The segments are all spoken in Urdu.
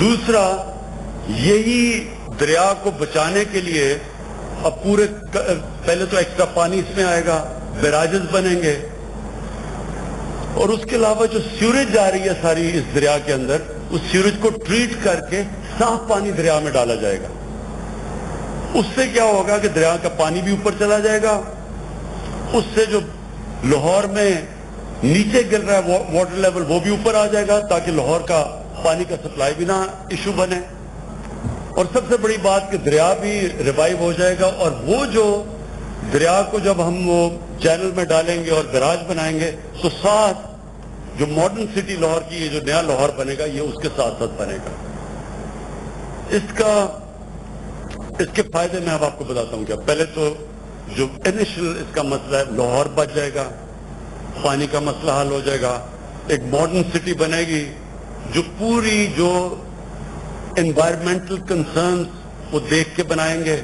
دوسرا یہی دریا کو بچانے کے لیے اب پہلے تو ایکسٹرا پانی اس میں آئے گا, بیراجز بنیں گے, اور اس کے علاوہ جو سیوریج جا رہی ہے ساری اس دریا کے اندر, اس سیوریج کو ٹریٹ کر کے صاف پانی دریا میں ڈالا جائے گا. اس سے کیا ہوگا کہ دریا کا پانی بھی اوپر چلا جائے گا, اس سے جو لاہور میں نیچے گر رہا ہے واٹر لیول وہ بھی اوپر آ جائے گا, تاکہ لاہور کا پانی کا سپلائی بھی نہ ایشو بنے. اور سب سے بڑی بات کہ دریا بھی ریوائیو ہو جائے گا, اور وہ جو دریا کو جب ہم وہ چینل میں ڈالیں گے اور بیراج بنائیں گے تو ساتھ جو ماڈرن سٹی لاہور کی یہ جو نیا لاہور بنے گا یہ اس کے ساتھ ساتھ بنے گا. اس کے فائدے میں اب آپ کو بتاتا ہوں. کیا پہلے تو جو انیشل اس کا مسئلہ ہے, لاہور بچ جائے گا, پانی کا مسئلہ حل ہو جائے گا, ایک ماڈرن سٹی بنے گی جو پوری جو انوائرمنٹل کنسرنز وہ دیکھ کے بنائیں گے.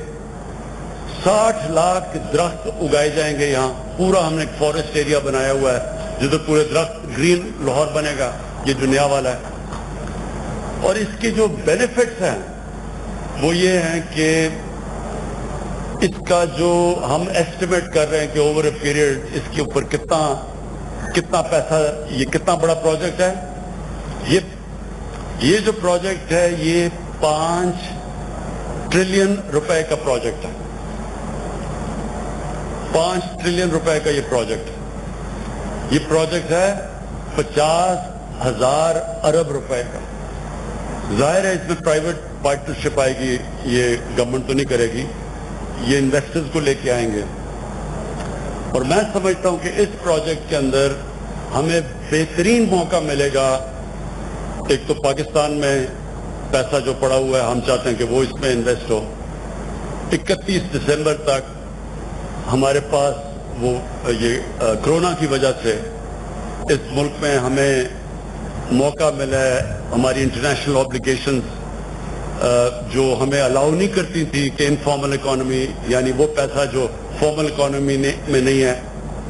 60 لاکھ درخت اگائے جائیں گے یہاں, پورا ہم نے ایک فارسٹ ایریا بنایا ہوا ہے جدھر پورے درخت گرین لاہور بنے گا, یہ جو نیا والا ہے. اور اس کے جو بینیفٹس ہیں وہ یہ ہیں کہ اس کا جو ہم ایسٹیمیٹ کر رہے ہیں کہ اوور اے پیریڈ اس کے اوپر کتنا پیسہ, یہ کتنا بڑا پروجیکٹ ہے. یہ جو پروجیکٹ ہے یہ 5 ٹریلین روپے کا پروجیکٹ ہے. 5 ٹریلین روپے کا یہ پروجیکٹ ہے. یہ پروجیکٹ ہے 50,000 ارب روپے کا. ظاہر ہے اس میں پرائیویٹ پارٹنرشپ آئے گی, یہ گورنمنٹ تو نہیں کرے گی, یہ انویسٹرز کو لے کے آئیں گے. اور میں سمجھتا ہوں کہ اس پروجیکٹ کے اندر ہمیں بہترین موقع ملے گا. ایک تو پاکستان میں پیسہ جو پڑا ہوا ہے ہم چاہتے ہیں کہ وہ اس میں انویسٹ ہو. 31 دسمبر تک ہمارے پاس وہ یہ کرونا کی وجہ سے اس ملک میں ہمیں موقع ملا ہے. ہماری انٹرنیشنل آبلیگیشنز جو ہمیں الاؤ نہیں کرتی تھی کہ انفارمل اکانومی, یعنی وہ پیسہ جو فارمل اکانومی میں نہیں ہے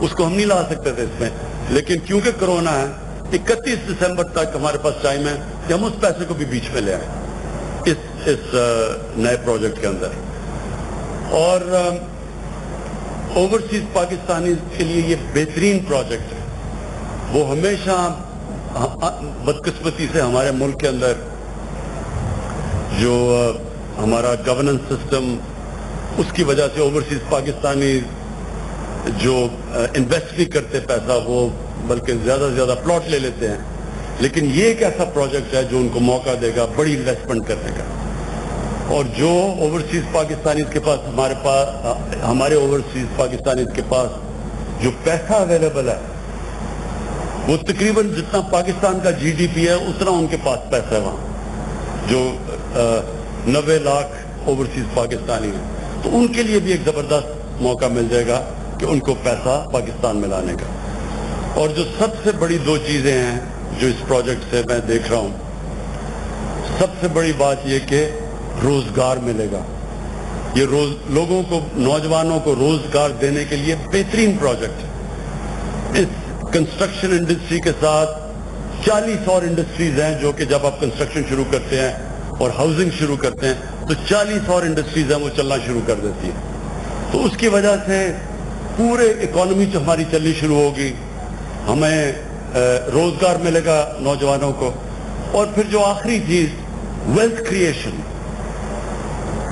اس کو ہم نہیں لا سکتے تھے اس میں, لیکن کیونکہ کرونا ہے 31 دسمبر تک ہمارے پاس ٹائم ہے کہ ہم اس پیسے کو بھی بیچ میں لے آئیں اس نئے پروجیکٹ کے اندر. اور اوورسیز پاکستانی کے لیے یہ بہترین پروجیکٹ ہے. وہ ہمیشہ بدقسمتی سے ہمارے ملک کے اندر جو ہمارا گورننس سسٹم, اس کی وجہ سے اوورسیز پاکستانی جو انویسٹ نہیں کرتے پیسہ, وہ بلکہ زیادہ سے زیادہ پلاٹ لے لیتے ہیں. لیکن یہ ایک ایسا پروجیکٹ ہے جو ان کو موقع دے گا بڑی انویسٹمنٹ کرنے کا. اور جو اوورسیز پاکستانی کے پاس ہمارے اوورسیز پاکستانی کے پاس جو پیسہ اویلیبل ہے وہ تقریباً جتنا پاکستان کا جی ڈی پی ہے اتنا ان کے پاس پیسہ ہے وہاں, جو 90 لاکھ اوورسیز پاکستانی ہیں. تو ان کے لیے بھی ایک زبردست موقع مل جائے گا کہ ان کو پیسہ پاکستان میں لانے کا. اور جو سب سے بڑی 2 چیزیں ہیں جو اس پروجیکٹ سے میں دیکھ رہا ہوں, سب سے بڑی بات یہ کہ روزگار ملے گا. یہ لوگوں کو, نوجوانوں کو روزگار دینے کے لیے بہترین پروجیکٹ ہے. اس کنسٹرکشن انڈسٹری کے ساتھ 40 اور انڈسٹریز ہیں جو کہ جب آپ کنسٹرکشن شروع کرتے ہیں اور ہاؤسنگ شروع کرتے ہیں تو 40 اور انڈسٹریز ہیں وہ چلنا شروع کر دیتی ہیں. تو اس کی وجہ سے پورے اکانومی جو ہماری چلنی شروع ہوگی, ہمیں روزگار ملے گا نوجوانوں کو. اور پھر جو آخری چیز ویلتھ کریشن,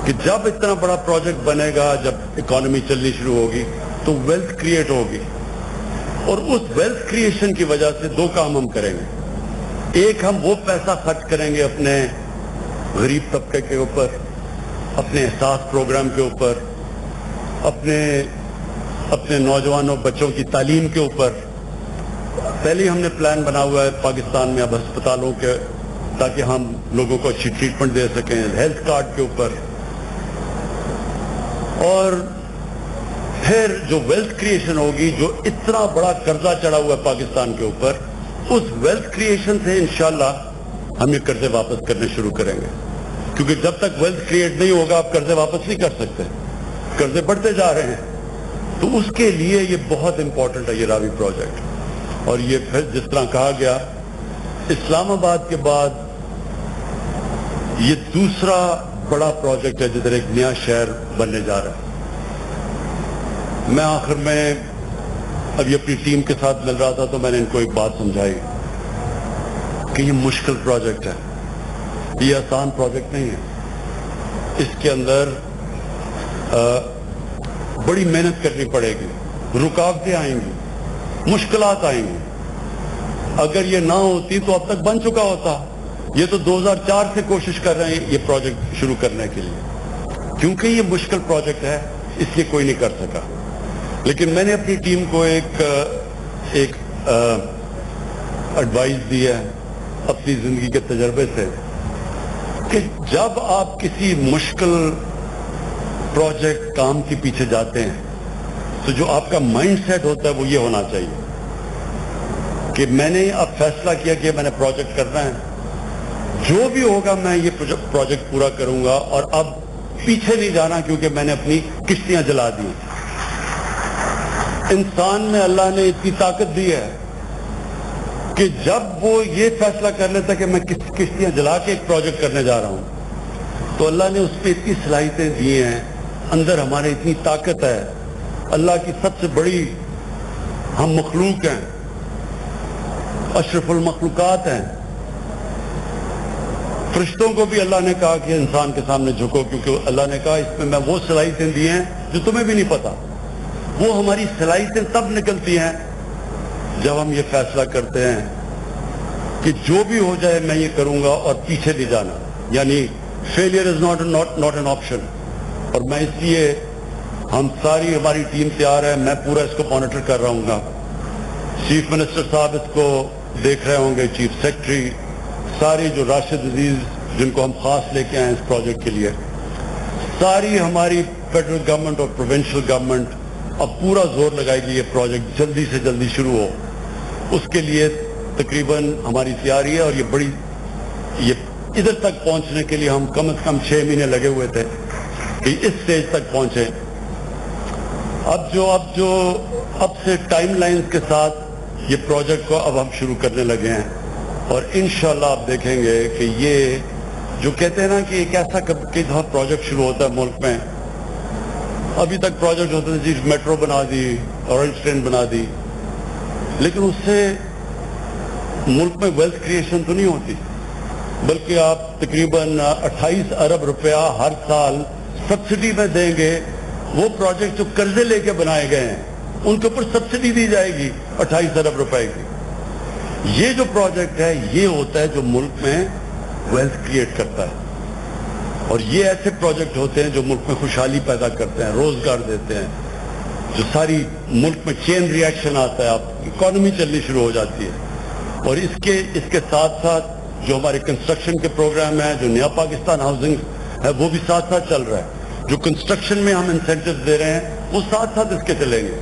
کہ جب اتنا بڑا پروجیکٹ بنے گا, جب اکانومی چلنی شروع ہوگی تو ویلتھ کریٹ ہوگی. اور اس ویلتھ کریشن کی وجہ سے 2 کام ہم کریں گے. ایک, ہم وہ پیسہ خرچ کریں گے اپنے غریب طبقے کے اوپر, اپنے احساس پروگرام کے اوپر, اپنے نوجوانوں بچوں کی تعلیم کے اوپر. پہلے ہی ہم نے پلان بنا ہوا ہے پاکستان میں اب ہسپتالوں کے, تاکہ ہم لوگوں کو اچھی ٹریٹمنٹ دے سکیں, ہیلتھ کارڈ کے اوپر. اور پھر جو ویلتھ کریشن ہوگی, جو اتنا بڑا قرضہ چڑھا ہوا ہے پاکستان کے اوپر, اس ویلتھ کریشن سے انشاءاللہ ہم یہ قرضے واپس کرنے شروع کریں گے. کیونکہ جب تک ویلتھ کریٹ نہیں ہوگا آپ قرضے واپس نہیں کر سکتے, قرضے بڑھتے جا رہے ہیں. تو اس کے لیے یہ بہت امپورٹنٹ ہے یہ راوی پروجیکٹ. اور یہ پھر جس طرح کہا گیا, اسلام آباد کے بعد یہ دوسرا بڑا پروجیکٹ ہے جدھر ایک نیا شہر بننے جا رہا ہے. میں آخر میں ابھی اپنی ٹیم کے ساتھ مل رہا تھا تو میں نے ان کو ایک بات سمجھائی کہ یہ مشکل پروجیکٹ ہے, یہ آسان پروجیکٹ نہیں ہے. اس کے اندر بڑی محنت کرنی پڑے گی, رکاوٹیں آئیں گی, مشکلات آئیں گی. اگر یہ نہ ہوتی تو اب تک بن چکا ہوتا. یہ تو 2004 سے کوشش کر رہے ہیں یہ پروجیکٹ شروع کرنے کے لیے. کیونکہ یہ مشکل پروجیکٹ ہے اس لیے کوئی نہیں کر سکا. لیکن میں نے اپنی ٹیم کو ایک ایڈوائز دی ہے اپنی زندگی کے تجربے سے کہ جب آپ کسی مشکل پروجیکٹ کام کے پیچھے جاتے ہیں تو جو آپ کا مائنڈ سیٹ ہوتا ہے وہ یہ ہونا چاہیے کہ میں نے اب فیصلہ کیا کہ میں نے پروجیکٹ کرنا ہے, جو بھی ہوگا میں یہ پروجیکٹ پورا کروں گا اور اب پیچھے نہیں جانا کیونکہ میں نے اپنی کشتیاں جلا دی. انسان میں اللہ نے اتنی طاقت دی ہے کہ جب وہ یہ فیصلہ کر لیتا کہ میں کشتیاں جلا کے ایک پروجیکٹ کرنے جا رہا ہوں تو اللہ نے اس پہ اتنی صلاحیتیں دی ہیں, اندر ہمارے اتنی طاقت ہے. اللہ کی سب سے بڑی ہم مخلوق ہیں, اشرف المخلوقات ہیں. فرشتوں کو بھی اللہ نے کہا کہ انسان کے سامنے جھکو کیونکہ اللہ نے کہا اس میں میں وہ صلاحیتیں دی ہیں جو تمہیں بھی نہیں پتا. وہ ہماری صلاحیتیں تب نکلتی ہیں جب ہم یہ فیصلہ کرتے ہیں کہ جو بھی ہو جائے میں یہ کروں گا اور پیچھے نہیں جانا. یعنی failure is not an option. اور میں اس لیے ہم ساری ہماری ٹیم تیار ہے, میں پورا اس کو مانیٹر کر رہا ہوں گا. چیف منسٹر صاحب اس کو دیکھ رہے ہوں گے, چیف سیکرٹری, ساری جو راشد عزیز جن کو ہم خاص لے کے آئے اس پروجیکٹ کے لیے, ساری ہماری فیڈرل گورنمنٹ اور پروونشل گورنمنٹ اب پورا زور لگائے گی یہ پروجیکٹ جلدی سے جلدی شروع ہو. اس کے لیے تقریباً ہماری تیاری ہے اور یہ ادھر تک پہنچنے کے لیے ہم کم از کم 6 مہینے لگے ہوئے تھے کہ اس سٹیج تک پہنچے. اب سے ٹائم لائنز کے ساتھ یہ پروجیکٹ کو اب ہم شروع کرنے لگے ہیں اور انشاءاللہ آپ دیکھیں گے کہ یہ جو کہتے ہیں نا کہ ایک ایسا پروجیکٹ شروع ہوتا ہے ملک میں. ابھی تک پروجیکٹ ہوتے تھے جی میٹرو بنا دی, اورنج ٹرین بنا دی, لیکن اس سے ملک میں ویلتھ کریشن تو نہیں ہوتی, بلکہ آپ تقریباً 28 ارب روپیہ ہر سال سبسڈی میں دیں گے. وہ پروجیکٹ جو قرضے لے کے بنائے گئے ہیں ان کے اوپر سبسڈی دی جائے گی 28 ارب روپے کی. یہ جو پروجیکٹ ہے یہ ہوتا ہے جو ملک میں ویلتھ کریٹ کرتا ہے. اور یہ ایسے پروجیکٹ ہوتے ہیں جو ملک میں خوشحالی پیدا کرتے ہیں, روزگار دیتے ہیں, جو ساری ملک میں چین ریاکشن آتا ہے, آپ اکانومی چلنی شروع ہو جاتی ہے. اور اس کے ساتھ ساتھ جو ہمارے کنسٹرکشن کے پروگرام ہیں, جو نیا پاکستان ہاؤسنگ ہے وہ بھی ساتھ ساتھ چل رہا ہے. جو کنسٹرکشن میں ہم انسینٹیوز دے رہے ہیں وہ ساتھ ساتھ اس کے چلیں گے.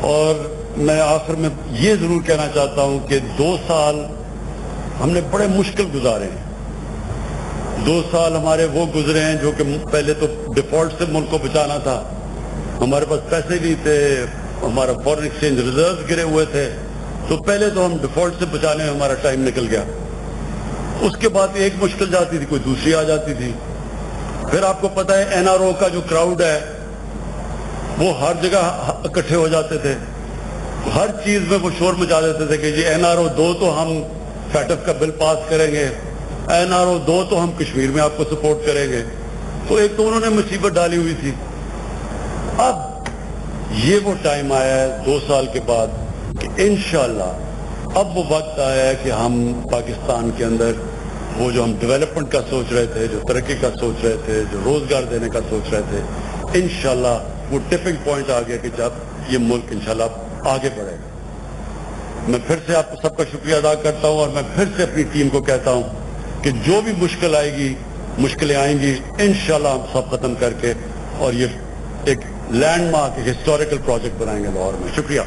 اور میں آخر میں یہ ضرور کہنا چاہتا ہوں کہ 2 سال ہم نے بڑے مشکل گزارے ہیں. 2 سال ہمارے وہ گزرے ہیں جو کہ پہلے تو ڈیفالٹ سے ملک کو بچانا تھا, ہمارے پاس پیسے نہیں تھے, ہمارا فورن ایکسچینج ریزروز گرے ہوئے تھے, تو پہلے تو ہم ڈیفالٹ سے بچانے میں ہمارا ٹائم نکل گیا. اس کے بعد ایک مشکل جاتی تھی کوئی دوسری آ جاتی تھی. پھر آپ کو پتہ ہے این آر او کا جو کراؤڈ ہے وہ ہر جگہ اکٹھے ہو جاتے تھے, ہر چیز میں وہ شور مچا دیتے تھے کہ جی این آر او 2 تو ہم فیٹف کا بل پاس کریں گے, این آر او 2 تو ہم کشمیر میں آپ کو سپورٹ کریں گے. تو ایک تو انہوں نے مصیبت ڈالی ہوئی تھی. اب یہ وہ ٹائم آیا ہے 2 سال کے بعد کہ انشاءاللہ اب وہ وقت آیا ہے کہ ہم پاکستان کے اندر وہ جو ہم ڈیولپمنٹ کا سوچ رہے تھے, جو ترقی کا سوچ رہے تھے, جو روزگار دینے کا سوچ رہے تھے, انشاءاللہ وہ ٹپنگ پوائنٹ آ گیا کہ جب یہ ملک انشاءاللہ آگے بڑھے گا. میں پھر سے آپ کو سب کا شکریہ ادا کرتا ہوں اور میں پھر سے اپنی ٹیم کو کہتا ہوں کہ جو بھی مشکل آئے گی, مشکلیں آئیں گی, انشاءاللہ ہم سب ختم کر کے اور یہ ایک لینڈ مارک, ایک ہسٹوریکل پروجیکٹ بنائیں گے لاہور میں. شکریہ.